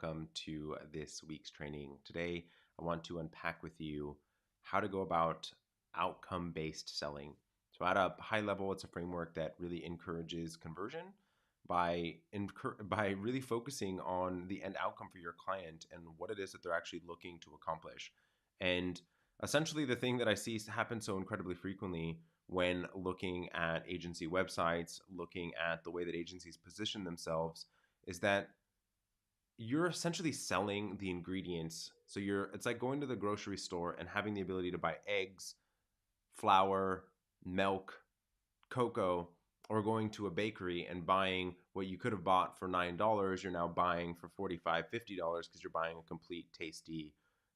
welcome to this week's training. Today, I want to unpack with you how to go about outcome-based selling. So at a high level, it's a framework that really encourages conversion by really focusing on the end outcome for your client and what it is that they're actually looking to accomplish. And essentially, the thing that I see happen so incredibly frequently when looking at agency websites, looking at the way that agencies position themselves, is that you're essentially selling the ingredients. So it's like going to the grocery store and having the ability to buy eggs, flour, milk, cocoa, or going to a bakery and buying what you could have bought for $9, you're now buying for $45, $50 because you're buying a complete, tasty,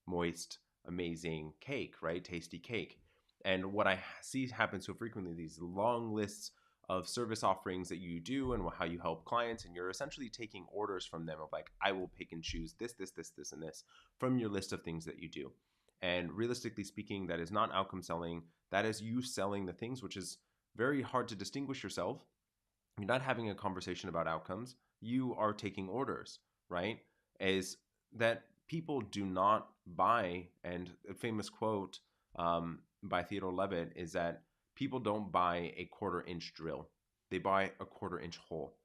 moist, amazing cake, right? Tasty cake. And what I see happen so frequently, these long lists of service offerings that you do and how you help clients, and you're essentially taking orders from them of like, I will pick and choose this, and this from your list of things that you do. And realistically speaking, that is not outcome selling. That is you selling the things, which is very hard to distinguish yourself. You're not having a conversation about outcomes. You are taking orders, right? Is that people do not buy, and a famous quote by Theodore Levitt is that people don't buy a quarter-inch drill. They buy a quarter-inch hole.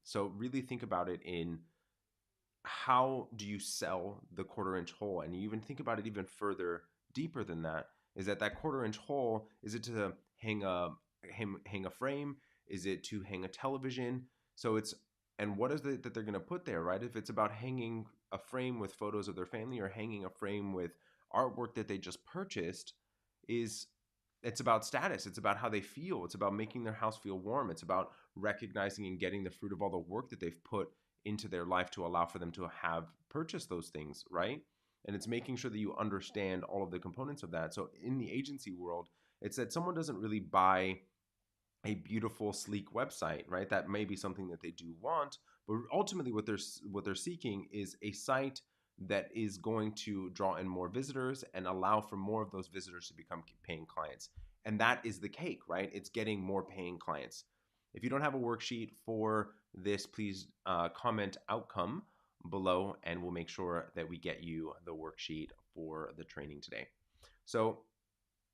So really think about it in how do you sell the quarter-inch hole? And you even think about it even further, deeper than that, is that quarter-inch hole, is it to hang a frame? Is it to hang a television? And what is it that they're going to put there, right? If it's about hanging a frame with photos of their family or hanging a frame with artwork that they just purchased, it's about status. It's about how they feel. It's about making their house feel warm. It's about recognizing and getting the fruit of all the work that they've put into their life to allow for them to have purchased those things, right? And it's making sure that you understand all of the components of that. So in the agency world, it's that someone doesn't really buy a beautiful, sleek website, right? That may be something that they do want, but ultimately what they're seeking is a site that is going to draw in more visitors and allow for more of those visitors to become paying clients. And that is the cake, right? It's getting more paying clients. If you don't have a worksheet for this, please comment outcome below and we'll make sure that we get you the worksheet for the training today. So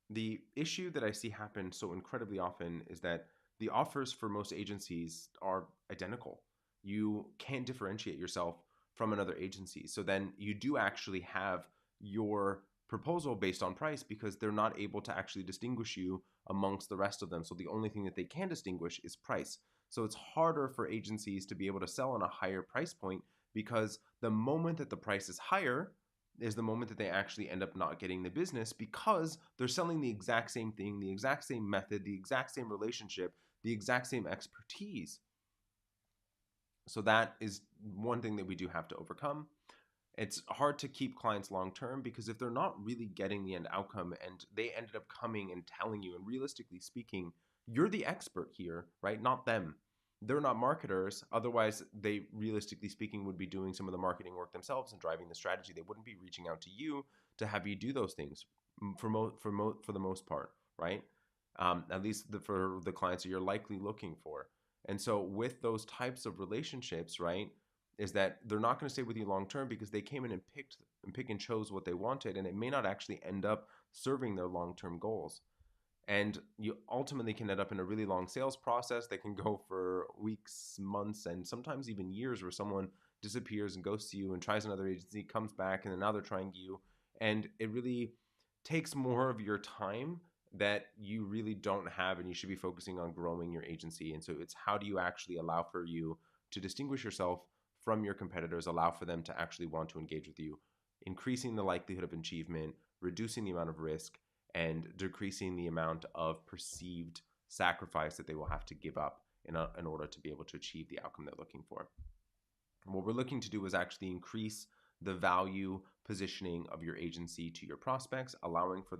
the issue that I see happen so incredibly often is that the offers for most agencies are identical. You can't differentiate yourself from another agency. So then you do actually have your proposal based on price because they're not able to actually distinguish you amongst the rest of them. So the only thing that they can distinguish is price. So it's harder for agencies to be able to sell on a higher price point because the moment that the price is higher is the moment that they actually end up not getting the business because they're selling the exact same thing, the exact same method, the exact same relationship, the exact same expertise. So that is one thing that we do have to overcome. It's hard to keep clients long-term because if they're not really getting the end outcome and they ended up coming and telling you, and realistically speaking, you're the expert here, right? Not them. They're not marketers. Otherwise, they, realistically speaking, would be doing some of the marketing work themselves and driving the strategy. They wouldn't be reaching out to you to have you do those things for the most part, right? At least for the clients that you're likely looking for. And so with those types of relationships, right, is that they're not going to stay with you long term because they came in and pick and chose what they wanted, and it may not actually end up serving their long-term goals. And you ultimately can end up in a really long sales process that can go for weeks, months, and sometimes even years, where someone disappears and ghosts you and tries another agency, comes back, and then now they're trying you. And it really takes more of your time that you really don't have, and you should be focusing on growing your agency. And so it's how do you actually allow for you to distinguish yourself from your competitors, allow for them to actually want to engage with you, increasing the likelihood of achievement, reducing the amount of risk, and decreasing the amount of perceived sacrifice that they will have to give up in order to be able to achieve the outcome they're looking for. And what we're looking to do is actually increase the value positioning of your agency to your prospects, allowing for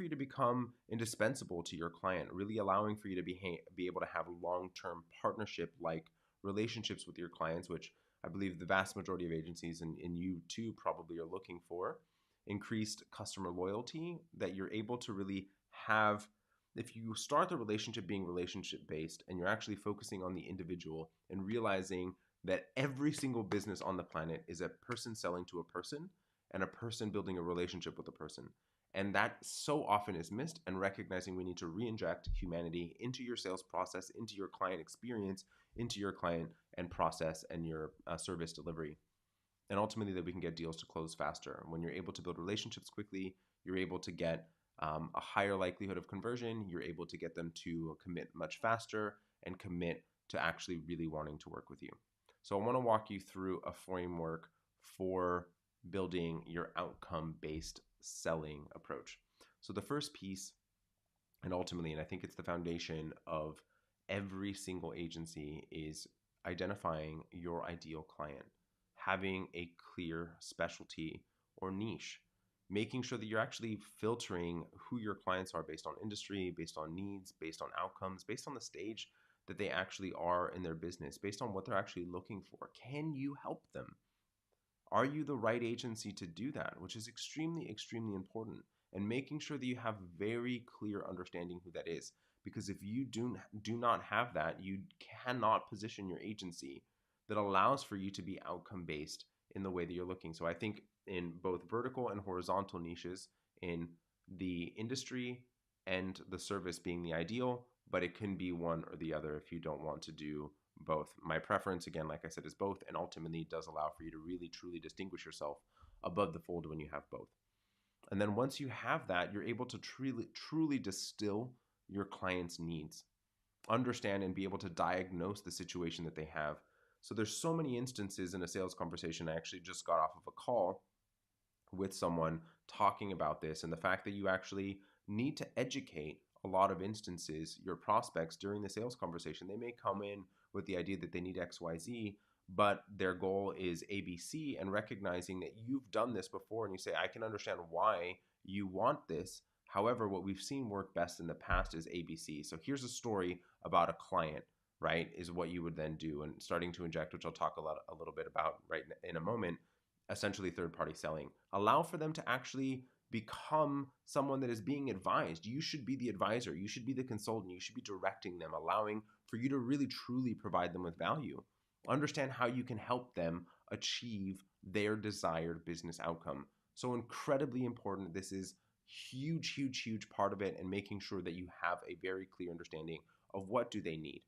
you to become indispensable to your client, really allowing for you to be able to have long-term partnership-like relationships with your clients, which I believe the vast majority of agencies and you too probably are looking for. Increased customer loyalty, that you're able to really have, if you start the relationship being relationship based and you're actually focusing on the individual and realizing that every single business on the planet is a person selling to a person and a person building a relationship with a person. And that so often is missed, and recognizing we need to re-inject humanity into your sales process, into your client experience, into your client and process and your service delivery. And ultimately that we can get deals to close faster. When you're able to build relationships quickly, you're able to get a higher likelihood of conversion. You're able to get them to commit much faster and commit to actually really wanting to work with you. So I want to walk you through a framework for building your outcome-based selling approach. So the first piece, and ultimately, and I think it's the foundation of every single agency, is identifying your ideal client, having a clear specialty or niche, making sure that you're actually filtering who your clients are based on industry, based on needs, based on outcomes, based on the stage that they actually are in their business, based on what they're actually looking for. Can you help them? Are you the right agency to do that? Which is extremely, extremely important. And making sure that you have very clear understanding who that is. Because if you do not have that, you cannot position your agency that allows for you to be outcome based in the way that you're looking. So I think in both vertical and horizontal niches, in the industry and the service being the ideal, but it can be one or the other if you don't want to do both. My preference, again, like I said, is both, and ultimately it does allow for you to really truly distinguish yourself above the fold when you have both. And then once you have that, you're able to truly distill your client's needs, understand and be able to diagnose the situation that they have. So there's so many instances in a sales conversation. I actually just got off of a call with someone talking about this, and the fact that you actually need to educate a lot of instances your prospects during the sales conversation. They may come in with the idea that they need XYZ, but their goal is ABC, and recognizing that you've done this before and you say, I can understand why you want this. However, what we've seen work best in the past is ABC. So here's a story about a client, right? Is what you would then do, and starting to inject, which I'll talk a little bit about right in a moment, essentially third-party selling. Allow for them to actually become someone that is being advised. You should be the advisor. You should be the consultant. You should be directing them, allowing for you to really truly provide them with value. Understand how you can help them achieve their desired business outcome. So incredibly important. This is huge, huge, huge part of it, and making sure that you have a very clear understanding of what do they need.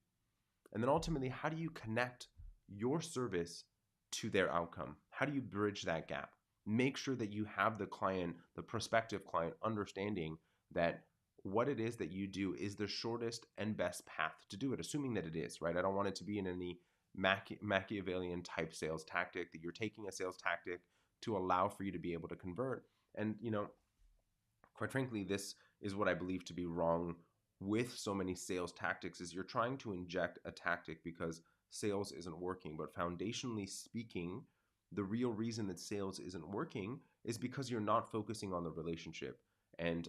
And then ultimately, how do you connect your service to their outcome? How do you bridge that gap? Make sure that you have the client, the prospective client, understanding that what it is that you do is the shortest and best path to do it, assuming that it is, right? I don't want it to be in any Machiavellian type sales tactic that you're taking a sales tactic to allow for you to be able to convert. And, quite frankly, this is what I believe to be wrong with so many sales tactics, is you're trying to inject a tactic because sales isn't working. But foundationally speaking, the real reason that sales isn't working is because you're not focusing on the relationship. And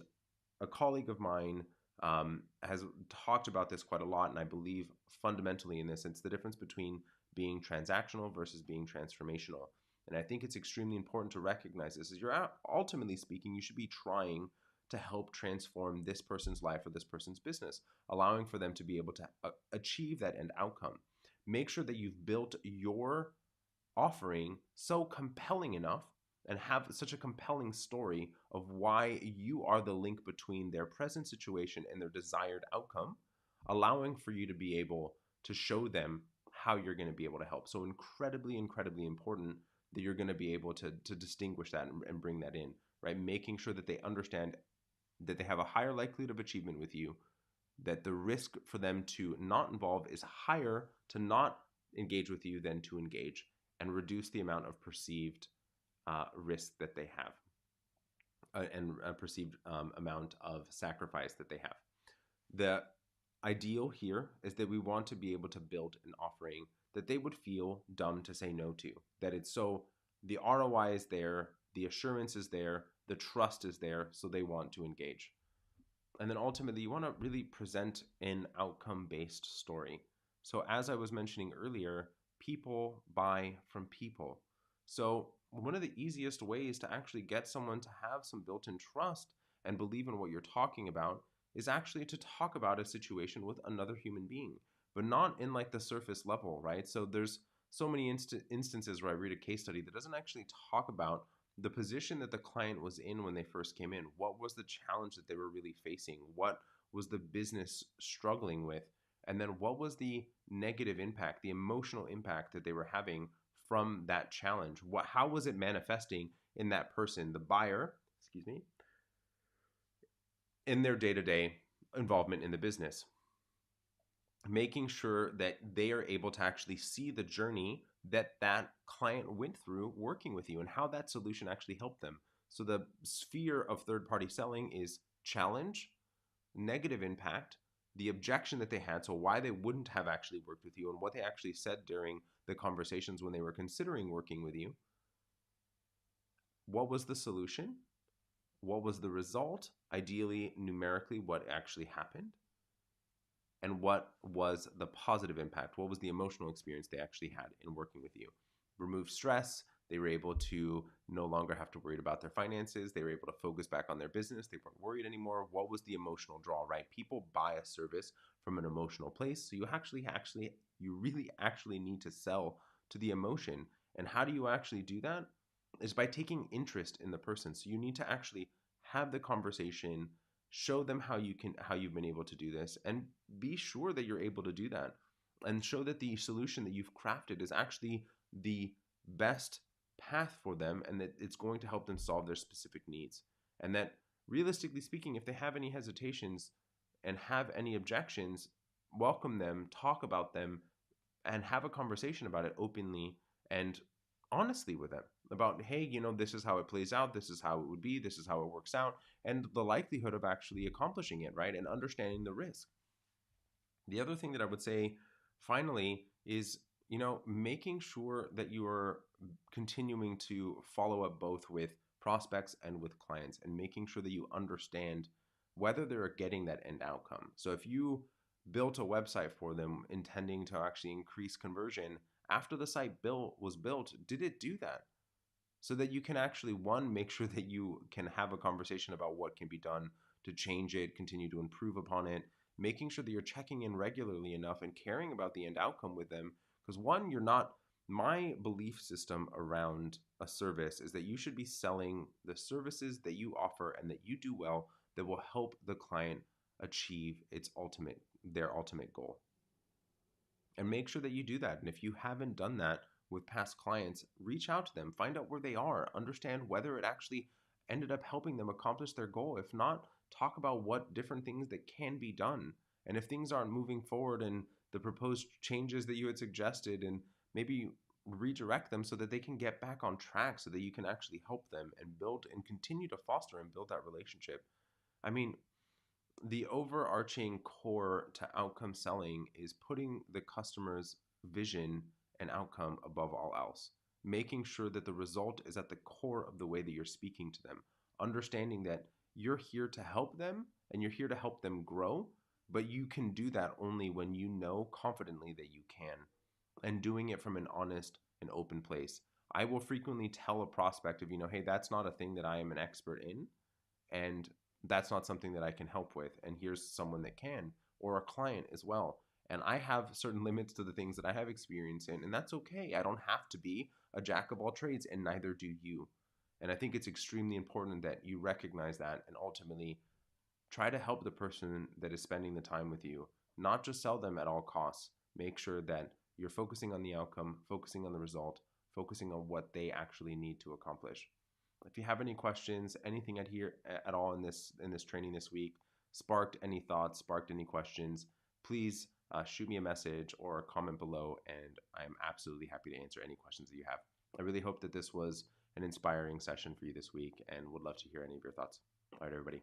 a colleague of mine has talked about this quite a lot, and I believe fundamentally in this, it's the difference between being transactional versus being transformational. And I think it's extremely important to recognize this. As you're ultimately speaking, you should be trying to help transform this person's life or this person's business, allowing for them to be able to achieve that end outcome. Make sure that you've built your offering so compelling enough and have such a compelling story of why you are the link between their present situation and their desired outcome, allowing for you to be able to show them how you're going to be able to help. So incredibly, incredibly important that you're going to be able to distinguish that and bring that in, right? Making sure that they understand that they have a higher likelihood of achievement with you, that the risk for them to not involve is higher to not engage with you than to engage, and reduce the amount of perceived risk that they have, and a perceived amount of sacrifice that they have. The ideal here is that we want to be able to build an offering that they would feel dumb to say no to, that it's so the ROI is there, the assurance is there, the trust is there, so they want to engage. And then ultimately, you want to really present an outcome-based story. So as I was mentioning earlier, people buy from people. So one of the easiest ways to actually get someone to have some built-in trust and believe in what you're talking about is actually to talk about a situation with another human being, but not in like the surface level, right? So there's so many instances where I read a case study that doesn't actually talk about the position that the client was in when they first came in. What was the challenge that they were really facing? What was the business struggling with? And then what was the negative impact, the emotional impact that they were having from that challenge? How was it manifesting in that person, the buyer, excuse me, in their day-to-day involvement in the business? Making sure that they are able to actually see the journey that that client went through working with you and how that solution actually helped them. So the sphere of third-party selling is challenge, negative impact, the objection that they had, so why they wouldn't have actually worked with you and what they actually said during the conversations when they were considering working with you. What was the solution? What was the result? Ideally, numerically, what actually happened? And what was the positive impact? What was the emotional experience they actually had in working with you? Remove stress. They were able to no longer have to worry about their finances. They were able to focus back on their business. They weren't worried anymore. What was the emotional draw, right? People buy a service from an emotional place. So you really actually need to sell to the emotion. And how do you actually do that? Is by taking interest in the person. So you need to actually have the conversation, show them how you've been able to do this, and be sure that you're able to do that, and show that the solution that you've crafted is actually the best path for them, and that it's going to help them solve their specific needs. And that, realistically speaking, if they have any hesitations and have any objections, welcome them, talk about them, and have a conversation about it openly and honestly with them about, hey, this is how it plays out, this is how it would be, this is how it works out, and the likelihood of actually accomplishing it, right? And understanding the risk. The other thing that I would say finally is, making sure that you are continuing to follow up both with prospects and with clients, and making sure that you understand whether they're getting that end outcome. So if you built a website for them intending to actually increase conversion, after the site was built, did it do that? So that you can actually, one, make sure that you can have a conversation about what can be done to change it, continue to improve upon it, making sure that you're checking in regularly enough and caring about the end outcome with them. Because one, you're not, my belief system around a service is that you should be selling the services that you offer and that you do well, that will help the client achieve their ultimate goal. And make sure that you do that. And if you haven't done that with past clients, reach out to them, find out where they are, understand whether it actually ended up helping them accomplish their goal. If not, talk about what different things that can be done. And if things aren't moving forward and the proposed changes that you had suggested, and maybe redirect them so that they can get back on track, so that you can actually help them and build and continue to foster and build that relationship. I mean, the overarching core to outcome selling is putting the customer's vision and outcome above all else, making sure that the result is at the core of the way that you're speaking to them, understanding that you're here to help them and you're here to help them grow, but you can do that only when you know confidently that you can, and doing it from an honest and open place. I will frequently tell a prospect of, hey, that's not a thing that I am an expert in, and that's not something that I can help with, and here's someone that can, or a client as well. And I have certain limits to the things that I have experience in, and that's okay. I don't have to be a jack of all trades, and neither do you. And I think it's extremely important that you recognize that and ultimately try to help the person that is spending the time with you, not just sell them at all costs. Make sure that you're focusing on the outcome, focusing on the result, focusing on what they actually need to accomplish. If you have any questions, anything at all in this training this week sparked any thoughts, sparked any questions, please shoot me a message or comment below, and I'm absolutely happy to answer any questions that you have. I really hope that this was an inspiring session for you this week, and would love to hear any of your thoughts. All right, everybody.